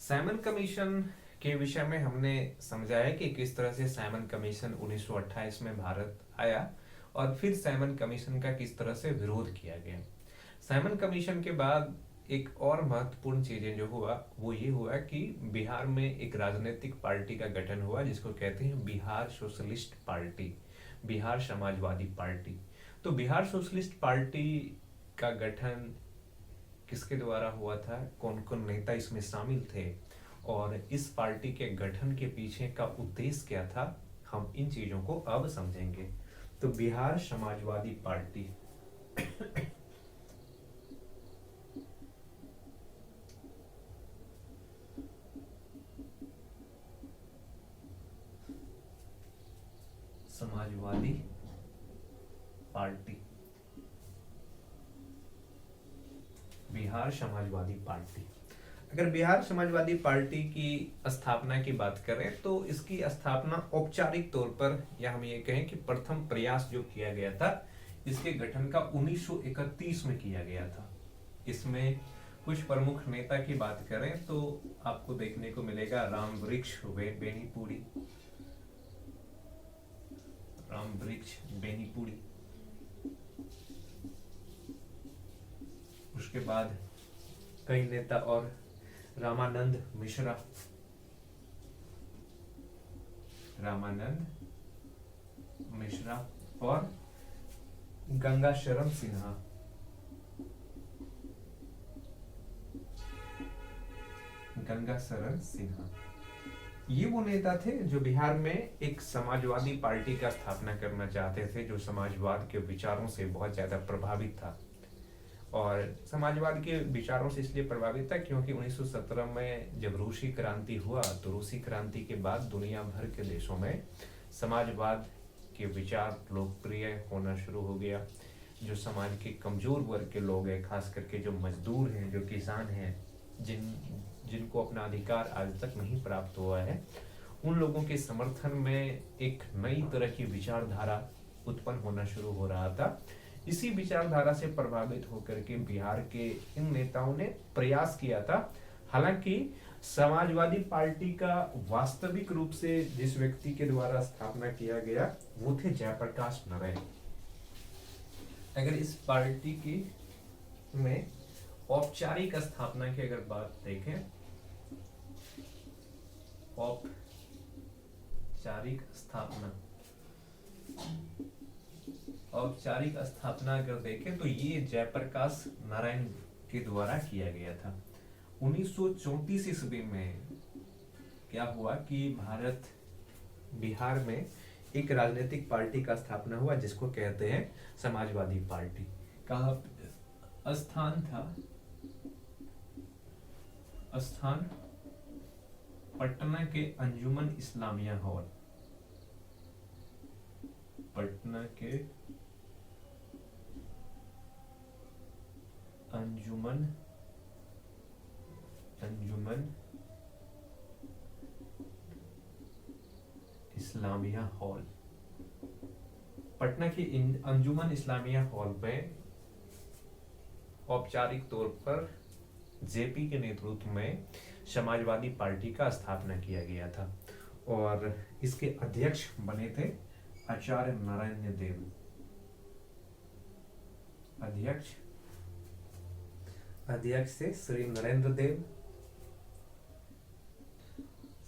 Simon commission के विषय में हमने समझा है कि किस तरह से साइमन कमीशन 1928 में भारत आया और फिर साइमन कमीशन का किस तरह से विरोध किया गया। साइमन कमीशन के बाद एक और महत्वपूर्ण चीजें जो हुआ वो ये हुआ कि बिहार में एक राजनीतिक पार्टी का गठन हुआ जिसको कहते हैं Bihar socialist party, Bihar Samajwadi party. तो बिहार सोशलिस्ट पार्टी का गठन किसके द्वारा हुआ था, कौन कौन नेता इसमें शामिल थे और इस पार्टी के गठन के पीछे का उद्देश्य क्या था, हम इन चीजों को अब समझेंगे। तो Bihar Samajwadi party Samajwadi party, Bihar Samajwadi party. अगर बिहार समाजवादी पार्टी की स्थापना की बात करें तो इसकी स्थापना औपचारिक तौर पर या हम ये कहें कि प्रथम प्रयास जो किया गया था इसके गठन का 1931 में किया गया था। इसमें कुछ प्रमुख नेता की बात करें तो आपको देखने को मिलेगा राम वृक्ष बेनीपुरी, राम वृक्ष बेनीपुरी। उसके बाद कई नेता और रामानंद मिश्रा, रामानंद मिश्रा और गंगा शरण सिन्हा, गंगा शरण सिन्हा। ये वो नेता थे जो बिहार में एक समाजवादी पार्टी का स्थापना करना चाहते थे, जो समाजवाद के विचारों से बहुत ज्यादा प्रभावित था। और समाजवाद के विचारों से इसलिए प्रभावित था क्योंकि 1917 में जब रूसी क्रांति हुआ तो रूसी क्रांति के बाद दुनिया भर के देशों में समाजवाद के विचार लोकप्रिय होना शुरू हो गया। जो समाज के कमजोर वर्ग के लोग हैं, खास करके जो मजदूर हैं, जो किसान हैं, जिनको अपना अधिकार आज तक नहीं प्राप्त हुआ है, उन लोगों के समर्थन में एक नई तरह की विचारधारा उत्पन्न होना शुरू हो रहा था। इसी विचारधारा से प्रभावित होकर के बिहार के इन नेताओं ने प्रयास किया था। हालांकि समाजवादी पार्टी का वास्तविक रूप से जिस व्यक्ति के द्वारा स्थापना किया गया वो थे जयप्रकाश नारायण। अगर इस पार्टी की में औपचारिक स्थापना की अगर बात देखें, औपचारिक स्थापना, औपचारिक स्थापना अगर देखें तो ये जयप्रकाश नारायण के द्वारा किया गया था। 1934 ईस्वी में क्या हुआ कि बिहार में एक राजनीतिक पार्टी का स्थापना हुआ जिसको कहते हैं समाजवादी पार्टी। कहाँ स्थान था? स्थान पटना के अंजुमन इस्लामिया हॉल, पटना के अंजुमन इस्लामिया हॉल, पटना के अंजुमन इस्लामिया हॉल में औपचारिक तौर पर जेपी के नेतृत्व में समाजवादी पार्टी का स्थापना किया गया था और इसके अध्यक्ष बने थे आचार्य नारायण देव। अध्यक्ष से श्री नरेंद्र देव,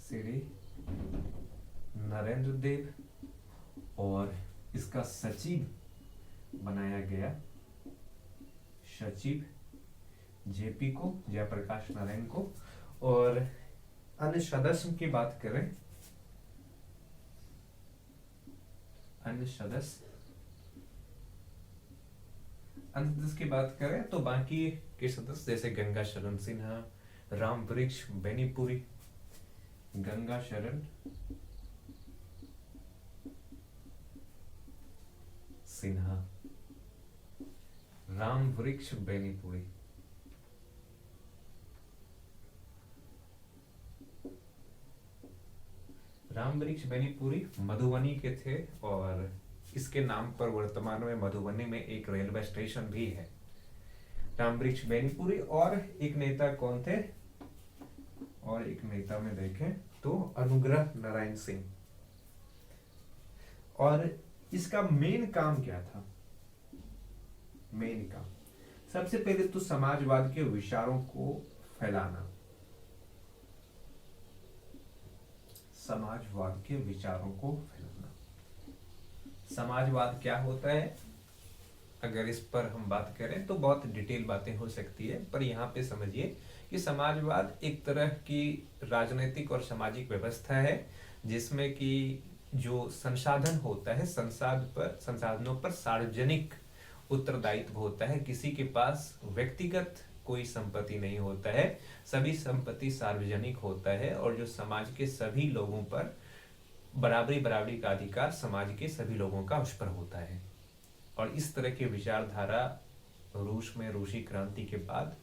श्री नरेंद्र देव, और इसका सचिव बनाया गया, सचिव जेपी को, जयप्रकाश नारायण को। और अन्य सदस्य की बात करें, अन्य सदस्य की बात करें तो बाकी के सदस्य जैसे गंगा शरण सिन्हा, राम वृक्ष बेनीपुरी, गंगा शरण सिन्हा, राम वृक्ष बेनीपुरी, राम वृक्ष बेनीपुरी मधुबनी के थे और इसके नाम पर वर्तमान में मधुबनी में एक रेलवे स्टेशन भी है। राम वृक्ष बेनीपुरी। और एक नेता कौन थे? और एक नेता में देखें तो अनुग्रह नारायण सिंह। और इसका मेन काम क्या था? मेन काम सबसे पहले तो समाजवाद के विचारों को फैलाना। समाजवाद के विचारों को फैलाना। समाजवाद क्या होता है? अगर इस पर हम बात करें तो बहुत डिटेल बातें हो सकती है, पर यहाँ पे समझिए कि समाजवाद एक तरह की राजनीतिक और सामाजिक व्यवस्था है जिसमें कि जो संसाधन होता है, संसाधनों पर सार्वजनिक उत्तरदायित्व होता है। किसी के पास व्यक्तिगत कोई संपत्ति नहीं होता है, सभी संपत्ति सार्वजनिक होता है और जो समाज के सभी लोगों पर बराबरी का अधिकार समाज के सभी लोगों का उस पर होता है। और इस तरह की विचारधारा रूस में रूसी क्रांति के बाद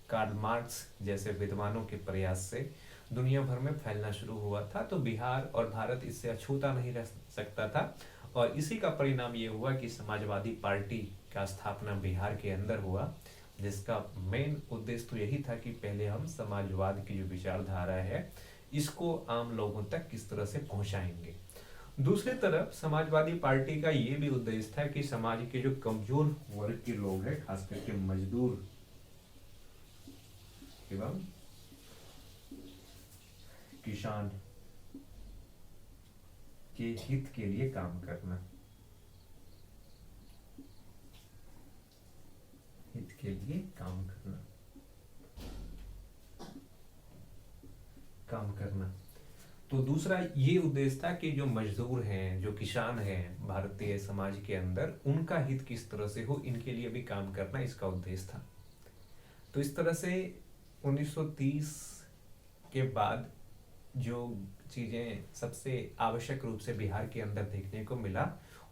कार्ल मार्क्स जैसे विद्वानों के प्रयास से दुनिया भर में फैलना शुरू हुआ था। तो बिहार और भारत इससे अछूता नहीं रह सकता था और इसी का परिणाम ये हुआ कि समाजवादी पार्टी का स्थापना बिहार के अंदर हुआ, जिसका मेन उद्देश्य तो यही था कि पहले हम समाजवाद की जो विचारधारा है इसको आम लोगों तक किस तरह से पहुंचाएंगे। दूसरी तरफ समाजवादी पार्टी का ये भी उद्देश्य था कि समाज के जो कमजोर वर्ग के लोग हैं, खास करके मजदूर एवं किसान के हित के लिए काम करना। हित के लिए काम करना। तो दूसरा ये उद्देश्य था कि जो मजदूर हैं, जो किसान हैं भारतीय समाज के अंदर, उनका हित किस तरह से हो, इनके लिए भी काम करना इसका उद्देश्य था। तो इस तरह से 1930 के बाद जो चीजें सबसे आवश्यक रूप से बिहार के अंदर देखने को मिला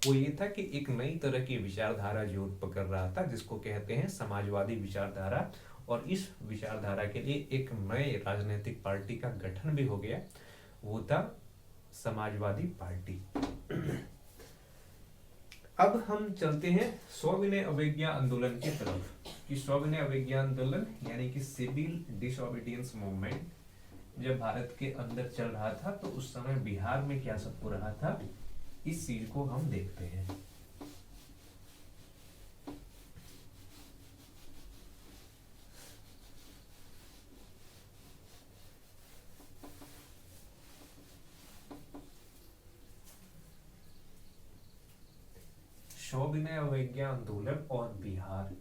वो ये था कि एक नई तरह की विचारधारा जोर पकड़ रहा था जिसको कहते हैं समाजवादी विचारधारा। और इस विचारधारा के लिए एक नए राजनीतिक पार्टी का गठन भी हो गया, वो था समाजवादी पार्टी। अब हम चलते हैं सविनय अवज्ञा आंदोलन की तरफ। कि सविनय अवज्ञा आंदोलन यानी कि सिविल डिसोबीडियंस मूवमेंट जब भारत के अंदर चल रहा था तो उस समय बिहार में क्या सब हो रहा था, इस चीज को हम देखते हैं। सविनय अवज्ञा आंदोलन और बिहार।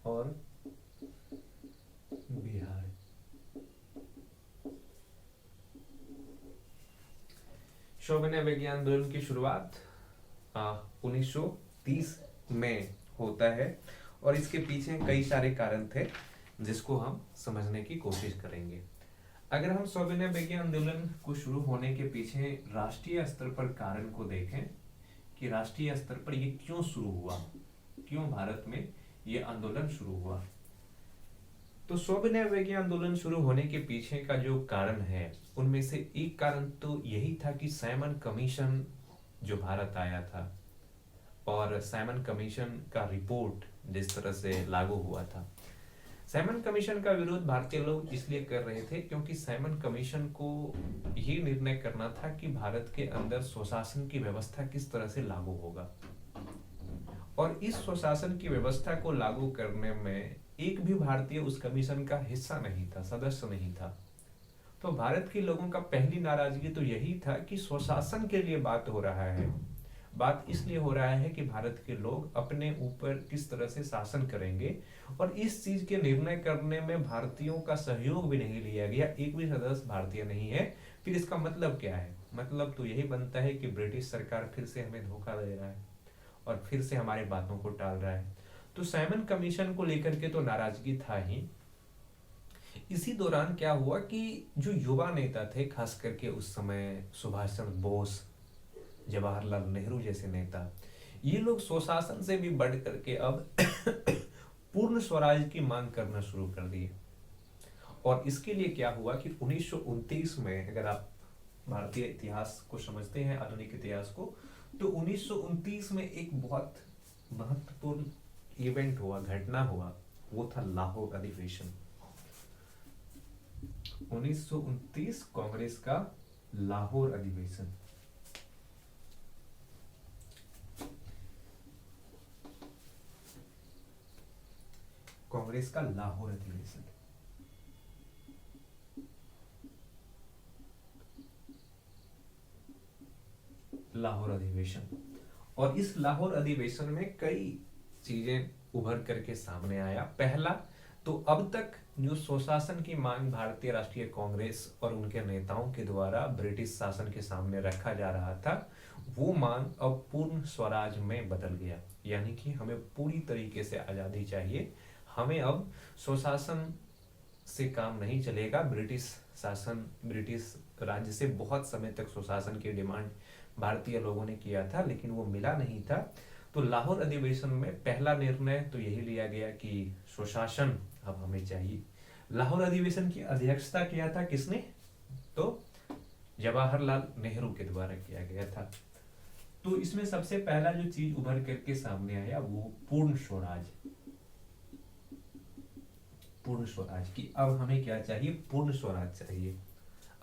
और बिहार सविनय अवज्ञा आंदोलन की शुरुआत 1930 में होता है और इसके पीछे कई सारे कारण थे जिसको हम समझने की कोशिश करेंगे। अगर हम सविनय अवज्ञा आंदोलन को शुरू होने के पीछे राष्ट्रीय स्तर पर कारण को देखें कि राष्ट्रीय स्तर पर ये क्यों शुरू हुआ, क्यों भारत में ये आंदोलन शुरू हुआ, तो सविनय अवज्ञा आंदोलन शुरू होने के पीछे का जो कारण है उनमें से एक कारण तो यही था कि साइमन कमीशन जो भारत आया था और साइमन कमीशन का रिपोर्ट जिस तरह से लागू हुआ था। साइमन कमीशन का विरोध भारतीय लोग इसलिए कर रहे थे क्योंकि साइमन कमीशन को ये निर्णय करना था कि भारत के अंदर स्वशासन की व्यवस्था किस तरह से लागू होगा और इस स्वशासन की व्यवस्था को लागू करने में एक भी भारतीय उस कमीशन का हिस्सा नहीं था, सदस्य नहीं था। तो भारत के लोगों का पहली नाराजगी तो यही था कि स्वशासन के लिए बात हो रहा है, बात इसलिए हो रहा है कि भारत के लोग अपने ऊपर किस तरह से शासन करेंगे और इस चीज के निर्णय करने में भारतीयों का सहयोग भी नहीं लिया गया, एक भी सदस्य भारतीय नहीं है। फिर इसका मतलब क्या है? मतलब तो यही बनता है कि ब्रिटिश सरकार फिर से हमें धोखा दे रहा है और फिर से हमारी बातों को टाल रहा है। तो साइमन कमीशन को लेकर के तो नाराजगी था ही। इसी दौरान क्या हुआ कि जो युवा नेता थे, खास करके उस समय सुभाष चंद्र बोस, जवाहरलाल नेहरू जैसे नेता, ये लोग स्वशासन से भी बढ़ करके अब पूर्ण स्वराज की मांग करना शुरू कर दिए। और इसके लिए क्या हुआ कि 1929 में अगर आप भारतीय इतिहास को समझते हैं, आधुनिक इतिहास को, तो 1929 में एक बहुत महत्वपूर्ण इवेंट हुआ, घटना हुआ, वो था लाहौर अधिवेशन। 1929 कांग्रेस का लाहौर अधिवेशन। कांग्रेस का लाहौर अधिवेशन। लाहौर अधिवेशन। और इस लाहौर अधिवेशन में कई चीजें उभर करके सामने आया। पहला तो अब तक जो स्वशासन की मांग भारतीय राष्ट्रीय कांग्रेस और उनके नेताओं के द्वारा ब्रिटिश शासन के सामने रखा जा रहा था, वो मांग अब पूर्ण स्वराज में बदल गया। यानी कि हमें पूरी तरीके से आजादी चाहिए, हमें अब स्वशासन से काम नहीं चलेगा। ब्रिटिश शासन, ब्रिटिश राज्य से बहुत समय तक स्वशासन की डिमांड भारतीय लोगों ने किया था, लेकिन वो मिला नहीं था। तो लाहौर अधिवेशन में पहला निर्णय तो यही लिया गया कि स्वशासन अब हमें चाहिए। लाहौर अधिवेशन की अध्यक्षता किया था किसने? तो जवाहरलाल नेहरू के द्वारा किया गया था। तो इसमें सबसे पहला जो चीज उभर करके सामने आया वो पूर्ण स्वराज। पूर्ण स्वराज की अब हमें क्या चाहिए? पूर्ण स्वराज चाहिए।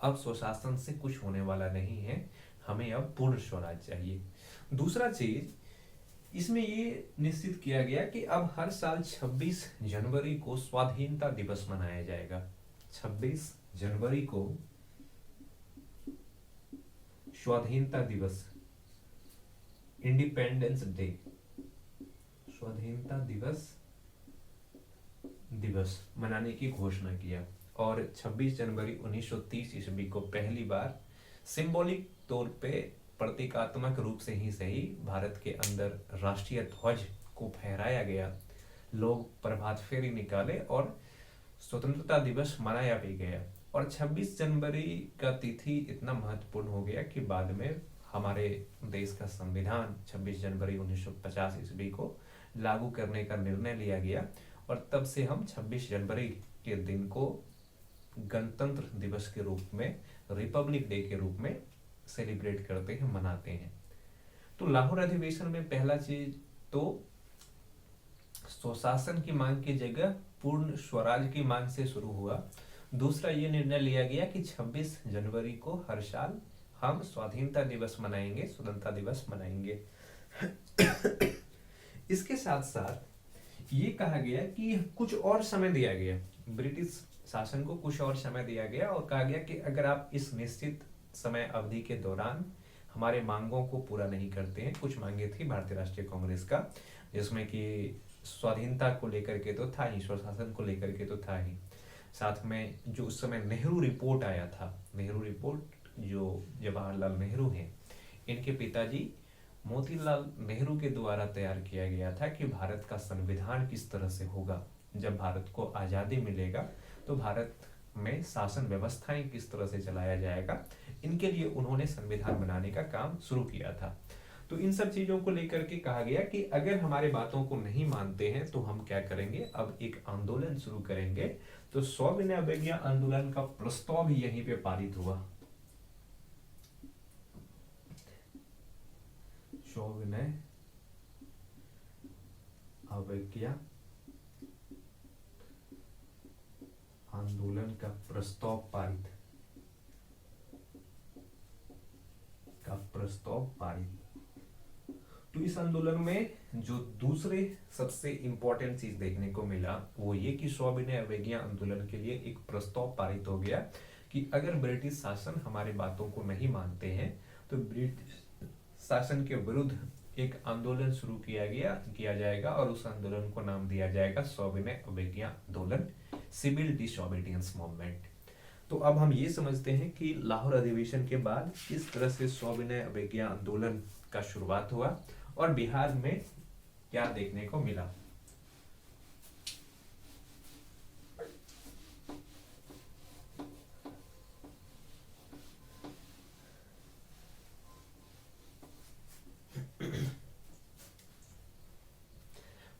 अब स्वशासन से कुछ होने वाला नहीं है, हमें अब पूर्ण स्वराज चाहिए। दूसरा चीज इसमें ये निश्चित किया गया कि अब हर साल 26 जनवरी को स्वाधीनता दिवस मनाया जाएगा। 26 जनवरी को स्वाधीनता दिवस, इंडिपेंडेंस डे, स्वाधीनता दिवस मनाने की घोषणा किया। और 26 जनवरी 1930 ईस्वी को पहली बार सिंबॉलिक तौर पे, प्रतीकात्मक रूप से ही सही, भारत के अंदर राष्ट्रीय ध्वज को फहराया गया। लोग प्रभात फेरी निकाले और स्वतंत्रता दिवस मनाया भी गया। और 26 जनवरी का तिथि इतना महत्वपूर्ण हो गया कि बाद में हमारे देश का संविधान 26 जनवरी 1950 ईस्वी को लागू करने का निर्णय लिया गया। और तब से हम 26 जनवरी के दिन को गणतंत्र दिवस के रूप में, रिपब्लिक डे के रूप में सेलिब्रेट करते हैं, मनाते हैं। तो लाहौर अधिवेशन में पहला चीज तो स्वशासन की मांग की जगह पूर्ण स्वराज की मांग से शुरू हुआ। दूसरा ये निर्णय लिया गया कि 26 जनवरी को हर साल हम स्वाधीनता दिवस मनाएंगे, स्वतंत्रता दिवस मनाएंगे। इसके साथ साथ ये कहा गया कि कुछ और समय दिया गया, ब्रिटिश शासन को कुछ और समय दिया गया और कहा गया कि अगर आप इस निश्चित समय अवधि के दौरान हमारे मांगों को पूरा नहीं करते हैं, कुछ मांगे थी भारतीय राष्ट्रीय कांग्रेस का, जिसमें कि स्वाधीनता को लेकर के तो था ही, स्वशासन को लेकर के तो था ही, साथ में जो उस समय नेहरू रिपोर्ट आया था, नेहरू रिपोर्ट जो जवाहरलाल नेहरू हैं, इनके पिताजी मोतीलाल नेहरू के द्वारा तैयार किया गया था कि भारत का संविधान किस तरह से होगा, जब भारत को आजादी मिलेगा तो भारत में शासन व्यवस्थाएं किस तरह से चलाया जाएगा, इनके लिए उन्होंने संविधान बनाने का काम शुरू किया था। तो इन सब चीजों को लेकर के कहा गया कि अगर हमारे बातों को नहीं मानते हैं तो हम क्या करेंगे, अब एक आंदोलन शुरू करेंगे। तो सविनय अवज्ञा आंदोलन का प्रस्ताव भी यहीं पे पारित हुआ। सविनय अवज्ञा आंदोलन का प्रस्ताव पारित। तो इस आंदोलन में जो दूसरे सबसे इंपॉर्टेंट चीज देखने को मिला वो ये कि सविनय अवज्ञा आंदोलन के लिए एक प्रस्ताव पारित हो गया कि अगर ब्रिटिश शासन हमारी बातों को नहीं मानते हैं तो ब्रिटिश शासन के विरुद्ध एक आंदोलन शुरू किया जाएगा और उस आंदोलन को नाम दिया जाएगा सविनय अवज्ञा आंदोलन, सिविल डिसोबीडियंस मूवमेंट। तो अब हम ये समझते हैं कि लाहौर अधिवेशन के बाद किस तरह से सविनय अवज्ञा आंदोलन का शुरुआत हुआ और बिहार में क्या देखने को मिला।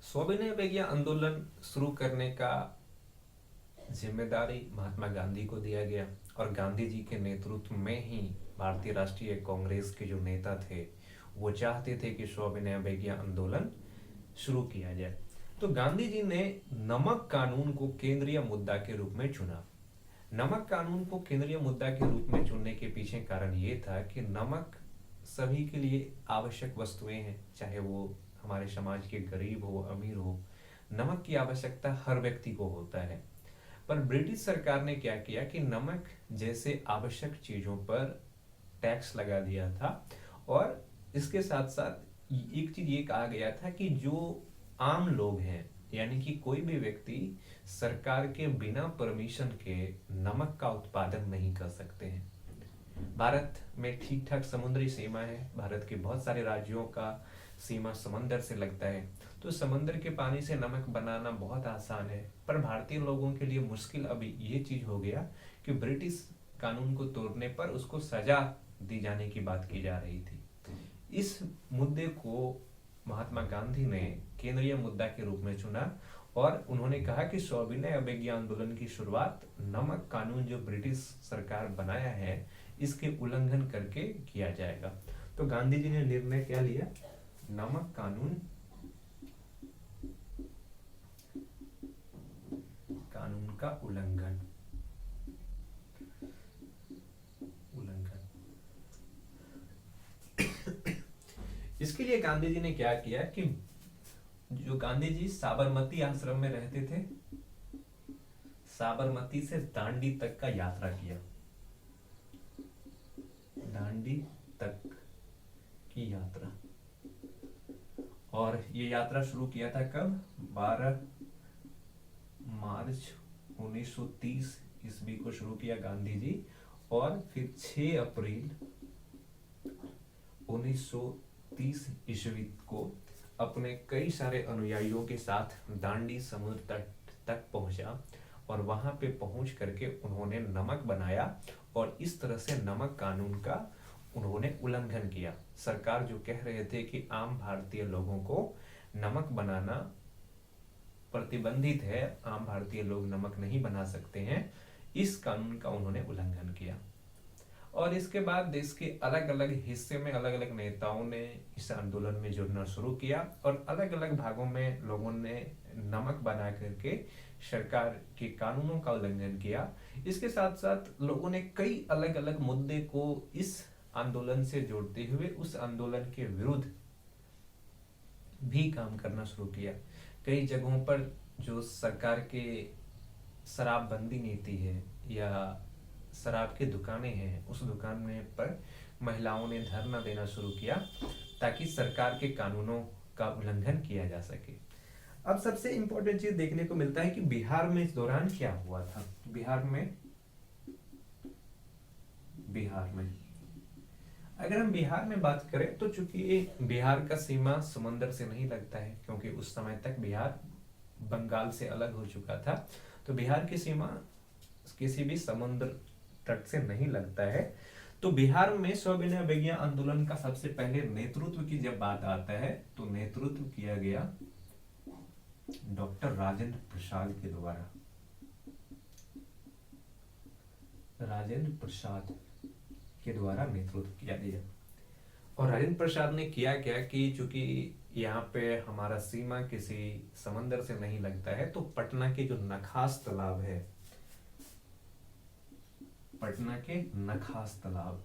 सविनय अवज्ञा आंदोलन शुरू करने का जिम्मेदारी महात्मा गांधी को दिया गया और गांधी जी के नेतृत्व में ही भारतीय राष्ट्रीय कांग्रेस के जो नेता थे वो चाहते थे कि सविनय अवज्ञा आंदोलन शुरू किया जाए। तो गांधी जी ने नमक कानून को केंद्रीय मुद्दा के रूप में चुना। नमक कानून को केंद्रीय मुद्दा के रूप में चुनने के पीछे कारण ये था कि नमक सभी के लिए आवश्यक वस्तुएं हैं, चाहे वो हमारे समाज के गरीब हो अमीर हो, नमक की आवश्यकता हर व्यक्ति को होता है। पर ब्रिटिश सरकार ने क्या किया कि नमक जैसे आवश्यक चीजों पर टैक्स लगा दिया था, और इसके साथ साथ एक चीज ये कहा गया था कि जो आम लोग हैं, यानी कि कोई भी व्यक्ति सरकार के बिना परमिशन के नमक का उत्पादन नहीं कर सकते हैं। भारत में ठीक ठाक समुद्री सीमा है, भारत के बहुत सारे राज्यों का सीमा समंदर से लगता है, तो समंदर के पानी से नमक बनाना बहुत आसान है। पर भारतीय लोगों के लिए मुश्किल अब ये चीज हो गया कि ब्रिटिश कानून को तोड़ने पर उसको सजा दी जाने की बात की जा रही थी। इस मुद्दे को महात्मा गांधी ने केंद्रीय मुद्दा के रूप में चुना और उन्होंने कहा कि सविनय अवज्ञा आंदोलन की शुरुआत नमक कानून जो ब्रिटिश सरकार बनाया है इसके उल्लंघन करके किया जाएगा। तो गांधी जी ने निर्णय क्या लिया? नमक कानून का उल्लंघन। इसके लिए गांधी जी ने क्या किया कि जो गांधी जी साबरमती आश्रम में रहते थे, साबरमती से दांडी तक का यात्रा किया। दांडी तक की यात्रा, और ये यात्रा शुरू किया था कब? 12 मार्च 1930 ईस्वी को शुरू किया गांधी जी, और फिर 6 अप्रैल 1930 ईस्वी को अपने कई सारे अनुयायियों के साथ दांडी समुद्र तट तक पहुंचा, और वहां पे पहुंच करके उन्होंने नमक बनाया, और इस तरह से नमक कानून का उन्होंने उल्लंघन किया। सरकार जो कह रहे थे कि आम भारतीय लोगों को नमक बनाना प्रतिबंधित है, आम भारतीय लोग नमक नहीं बना सकते हैं, इस कानून का उन्होंने उल्लंघन किया। और इसके बाद देश के अलग अलग हिस्से में अलग अलग नेताओं ने इस आंदोलन में जुड़ना शुरू किया, और अलग अलग भागों में लोगों ने नमक बना करके सरकार के कानूनों का उल्लंघन किया। इसके साथ साथ लोगों ने कई अलग अलग मुद्दे को इस आंदोलन से जोड़ते हुए उस आंदोलन के विरुद्ध भी काम करना शुरू किया। कई जगहों पर जो सरकार के शराबबंदी नीति है या शराब की दुकानें हैं, उस दुकान में पर महिलाओं ने धरना देना शुरू किया ताकि सरकार के कानूनों का उल्लंघन किया जा सके। अब सबसे इंपॉर्टेंट चीज देखने को मिलता है कि बिहार में इस दौरान क्या हुआ था। बिहार में अगर हम बिहार में बात करें तो चूंकि बिहार का सीमा समंदर से नहीं लगता है, क्योंकि उस समय तक बिहार बंगाल से अलग हो चुका था, तो बिहार की सीमा किसी भी समुद्र तट से नहीं लगता है। तो बिहार में सविनय अवज्ञा आंदोलन का सबसे पहले नेतृत्व की जब बात आता है तो नेतृत्व किया गया डॉक्टर राजेंद्र प्रसाद के द्वारा। राजेंद्र प्रसाद के द्वारा नेतृत्व किया गया। और राजेंद्र प्रसाद ने किया क्या कि चूंकि यहाँ पे हमारा सीमा किसी समंदर से नहीं लगता है, तो पटना के जो नखास तालाब है, पटना के नखास तालाब,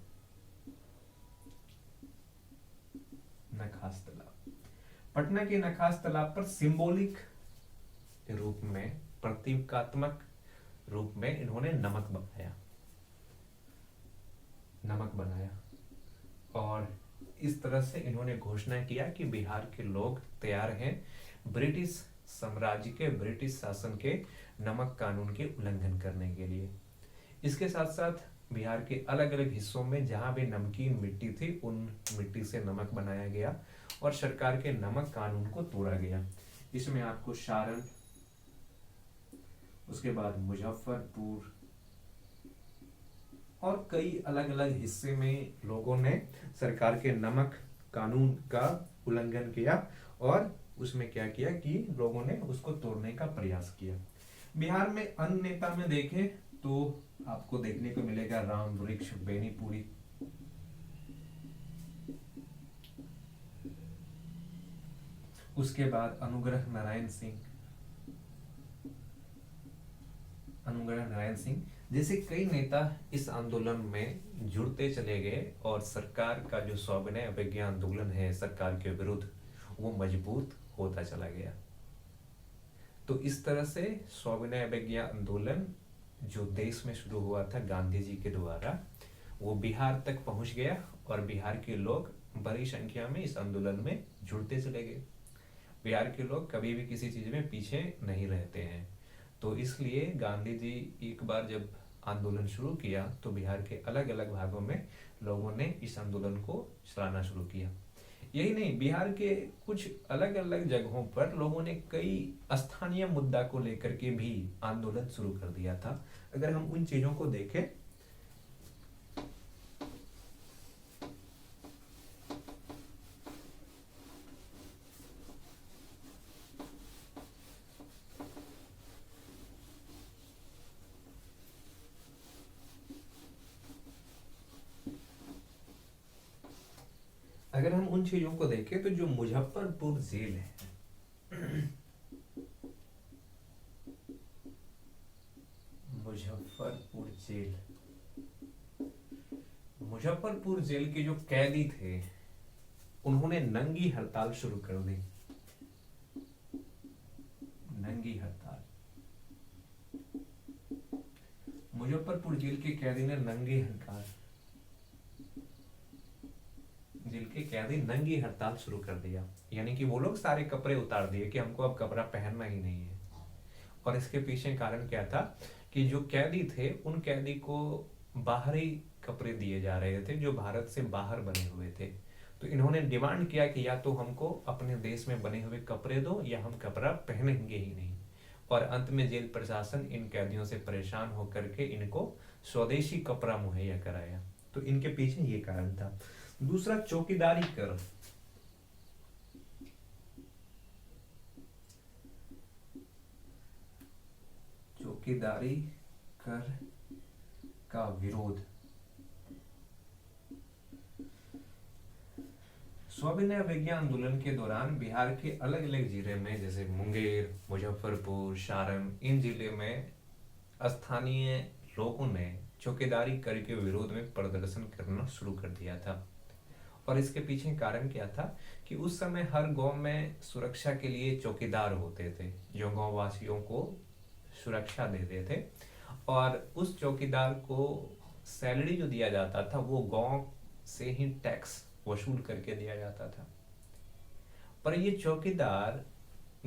पटना के नखास तालाब पर सिंबॉलिक रूप में, प्रतीकात्मक रूप में इन्होंने नमक बनाया, और इस तरह से इन्होंने घोषणा किया कि बिहार के लोग तैयार हैं ब्रिटिश साम्राज्य के, ब्रिटिश शासन के नमक कानून के उल्लंघन करने के लिए। इसके साथ साथ बिहार के अलग अलग हिस्सों में जहां भी नमकीन मिट्टी थी, उन मिट्टी से नमक बनाया गया और सरकार के नमक कानून को तोड़ा गया। इसमें आपको सारण, उसके बाद मुजफ्फरपुर और कई अलग अलग हिस्से में लोगों ने सरकार के नमक कानून का उल्लंघन किया, और उसमें क्या किया कि लोगों ने उसको तोड़ने का प्रयास किया। बिहार में अन्य नेता में देखें तो आपको देखने को मिलेगा राम वृक्ष बेनीपुरी, उसके बाद अनुग्रह नारायण सिंह जैसे कई नेता इस आंदोलन में जुड़ते चले गए और सरकार का जो सविनय अवज्ञा आंदोलन है सरकार के विरुद्ध, वो मजबूत होता चला गया। तो इस तरह से सविनय अवज्ञा आंदोलन जो देश में शुरू हुआ था गांधी जी के द्वारा, वो बिहार तक पहुंच गया और बिहार के लोग बड़ी संख्या में इस आंदोलन में जुड़ते चले गए। बिहार के लोग कभी भी किसी चीज में पीछे नहीं रहते हैं, तो इसलिए गांधी जी एक बार जब आंदोलन शुरू किया तो बिहार के अलग अलग भागों में लोगों ने इस आंदोलन को चलाना शुरू किया। यही नहीं, बिहार के कुछ अलग अलग जगहों पर लोगों ने कई स्थानीय मुद्दा को लेकर के भी आंदोलन शुरू कर दिया था। अगर हम उन चीजों को देखें, अगर हम उन चीजों को देखें तो जो मुजफ्फरपुर जेल है, मुजफ्फरपुर जेल के जो कैदी थे उन्होंने नंगी हड़ताल शुरू कर दी। नंगी हड़ताल, मुजफ्फरपुर जेल के कैदी ने नंगी हड़ताल, जेल के कैदी नंगी हड़ताल शुरू कर दिया। यानी कि वो लोग सारे कपड़े उतार दिए कि हमको अब कपड़ा पहनना ही नहीं है। और इसके पीछे कारण क्या था कि जो कैदी थे उन कैदी को बाहरी कपड़े दिए जा रहे थे जो भारत से बाहर बने हुए थे। तो इन्होंने डिमांड किया कि या तो हमको अपने देश में बने हुए कपड़े दो या हम कपड़ा पहनेंगे ही नहीं। और अंत में जेल प्रशासन इन कैदियों से परेशान होकर के इनको स्वदेशी कपड़ा मुहैया कराया। तो इनके पीछे ये कारण था। दूसरा, चौकीदारी कर। चौकीदारी कर का विरोध। सविनय अवज्ञा आंदोलन के दौरान बिहार के अलग अलग जिले में जैसे मुंगेर, मुजफ्फरपुर, सारण, इन जिले में स्थानीय लोगों ने चौकीदारी कर के विरोध में प्रदर्शन करना शुरू कर दिया था। और इसके पीछे कारण क्या था कि उस समय हर गांव में सुरक्षा के लिए चौकीदार होते थे जो गांव वासियों को सुरक्षा देते थे। और उस चौकीदार को सैलरी जो दिया जाता था वो गांव से ही टैक्स वसूल करके दिया जाता था। पर ये चौकीदार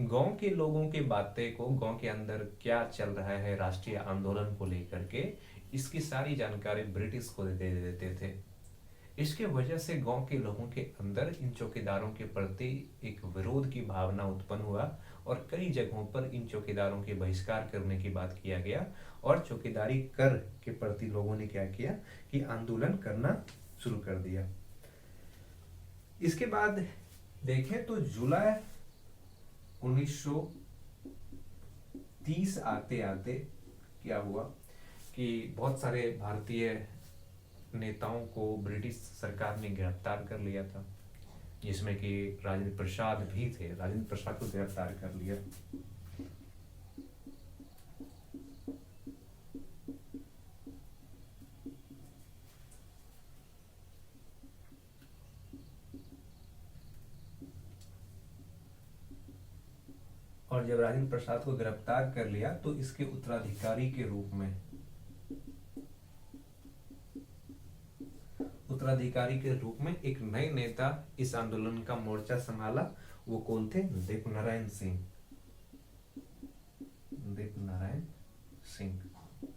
गांव के लोगों की बातें को, गांव के अंदर क्या चल रहा है राष्ट्रीय आंदोलन को लेकर के, इसकी सारी जानकारी ब्रिटिश को दे देते थे। इसके वजह से गांव के लोगों के अंदर इन चौकीदारों के प्रति एक विरोध की भावना उत्पन्न हुआ और कई जगहों पर इन चौकीदारों के बहिष्कार करने की बात किया गया। और चौकीदारी कर के प्रति लोगों ने क्या किया कि आंदोलन करना शुरू कर दिया। इसके बाद देखें तो जुलाई 1930 आते आते क्या हुआ कि बहुत सारे भारतीय नेताओं को ब्रिटिश सरकार ने गिरफ्तार कर लिया था, जिसमें कि राजेंद्र प्रसाद भी थे। राजेंद्र प्रसाद को गिरफ्तार कर लिया। और जब राजेंद्र प्रसाद को गिरफ्तार कर लिया तो इसके उत्तराधिकारी के रूप में एक नए नेता इस आंदोलन का मोर्चा संभाला। वो कौन थे? देवनारायण सिंह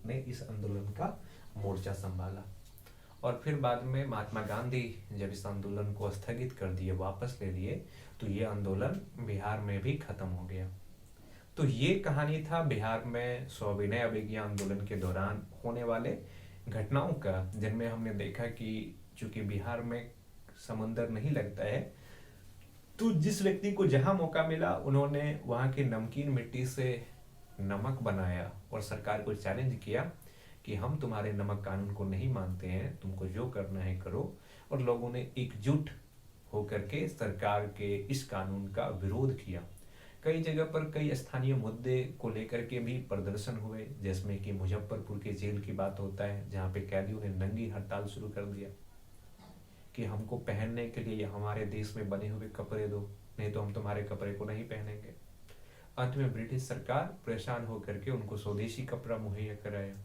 ने इस आंदोलन का मोर्चा संभाला। और फिर बाद में महात्मा गांधी जब इस आंदोलन को स्थगित कर दिए, वापस ले लिए, तो ये आंदोलन बिहार में भी खत्म हो गया। तो ये कहानी था बिहार में सविनय अवज्ञा आंदोलन के दौरान होने वाले घटनाओं का, जिनमें हमने देखा कि चूंकि बिहार में समंदर नहीं लगता है, तो जिस व्यक्ति को जहां मौका मिला उन्होंने वहां के नमकीन मिट्टी से नमक बनाया और सरकार को चैलेंज किया कि हम तुम्हारे नमक कानून को नहीं मानते हैं, तुमको जो करना है करो। और लोगों ने एकजुट होकर के सरकार के इस कानून का विरोध किया। कई जगह पर कई स्थानीय मुद्दे को लेकर के भी प्रदर्शन हुए, जिसमें कि मुजफ्फरपुर के जेल की बात होता है, जहाँ पे कैदियों ने नंगी हड़ताल शुरू कर दिया कि हमको पहनने के लिए हमारे देश में बने हुए कपड़े दो, नहीं तो हम तुम्हारे कपड़े को नहीं पहनेंगे। अंत में ब्रिटिश सरकार परेशान होकर के उनको स्वदेशी कपड़ा मुहैया कराया।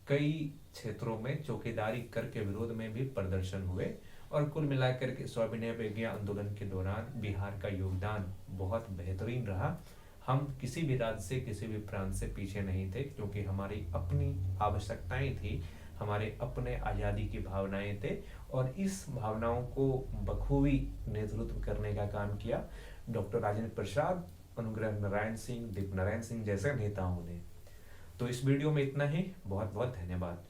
कई क्षेत्रों में चौकीदारी कर के विरोध में भी प्रदर्शन हुए और कुल मिलाकर के स्वाभिनय विज्ञा आंदोलन के दौरान बिहार का योगदान बहुत बेहतरीन रहा। हम किसी भी राज्य से, किसी भी प्रांत से पीछे नहीं थे, क्योंकि हमारी अपनी आवश्यकताएं थी, हमारे अपने आज़ादी की भावनाएं थे, और इस भावनाओं को बखूबी नेतृत्व करने का काम किया डॉक्टर राजेंद्र प्रसाद, अनुग्रह नारायण सिंह, दीप नारायण सिंह जैसे नेताओं ने। तो इस वीडियो में इतना ही। बहुत बहुत धन्यवाद।